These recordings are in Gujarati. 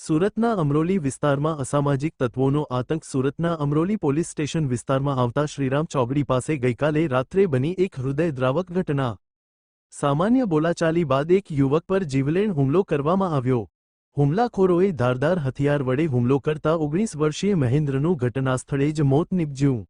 સુરતના અમરોલી વિસ્તારમાં અસામાજિક તત્વોનો આતંક સુરતના અમરોલી પોલીસ સ્ટેશન વિસ્તારમાં આવતા શ્રીરામ ચોકડી પાસે ગઈકાલે રાત્રે બની એક હૃદયદ્રાવક ઘટના। સામાન્ય બોલાચાલી બાદ એક યુવક પર જીવલેણ હુમલો કરવામાં આવ્યો। હુમલાખોરોએ ધારદાર હથિયાર વડે હુમલો કરતા 19 વર્ષીય મહેન્દ્રનું ઘટનાસ્થળે જ મોત નીપજ્યું।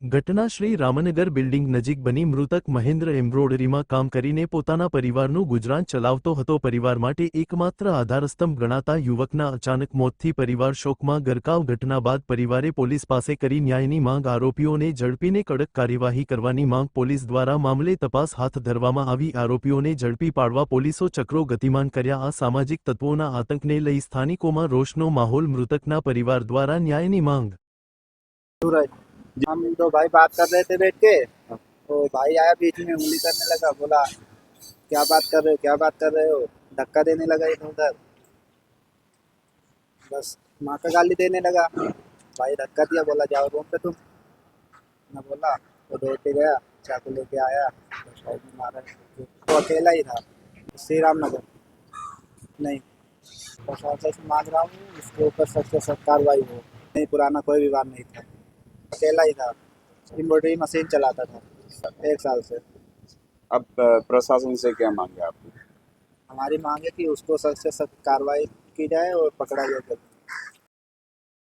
ઘટના શ્રી રામનગર બિલ્ડિંગ નજીક બની। મૃતક મહેન્દ્ર એમ્બ્રોડરીમાં કામ કરીને પોતાના પરિવારનું ગુજરાન ચલાવતો હતો। પરિવાર માટે એકમાત્ર આધારસ્તંભ ગણાતા યુવકના અચાનક મોતથી પરિવાર શોકમાં ગરકાવ। ઘટના બાદ પરિવારે પોલીસ પાસે કરી ન્યાયની માંગ। આરોપીઓને ઝડપીને કડક કાર્યવાહી કરવાની માંગ। પોલીસ દ્વારા મામલે તપાસ હાથ ધરવામાં આવી। આરોપીઓને ઝડપી પાડવા પોલીસો ચક્રો ગતિમાન કર્યા। આ સામાજિક તત્વોના આતંકને લઈ સ્થાનિકોમાં રોષનો માહોલ। મૃતકના પરિવાર દ્વારા न्यायની માંગ। हम दो भाई बात कर रहे थे बैठ के, तो भाई आया बीच में उंगली करने लगा। बोला क्या बात कर रहे हो, क्या बात कर रहे हो। धक्का देने लगा इधर उधर, बस माँ का गाली देने लगा। भाई धक्का दिया, बोला जाओ रूम पे तुम। मैं बोला तो दौड़ के गया, चाकू लेके आया, तो साइड में मारा। तो अकेला ही था, श्री राम नगर। नहीं, प्रशासन से मांग रहा हूँ उसके ऊपर सख्त से सख्त कार्रवाई हो। नहीं, पुराना कोई विवाद नहीं था, अकेला ही था। एम्ब्रॉयडरी मशीन चलाता था 1 साल से। अब प्रशासन से क्या मांगे आप? हमारी मांग है कि उसको सख्त से सख्त कार्रवाई की जाए और पकड़ा जाए।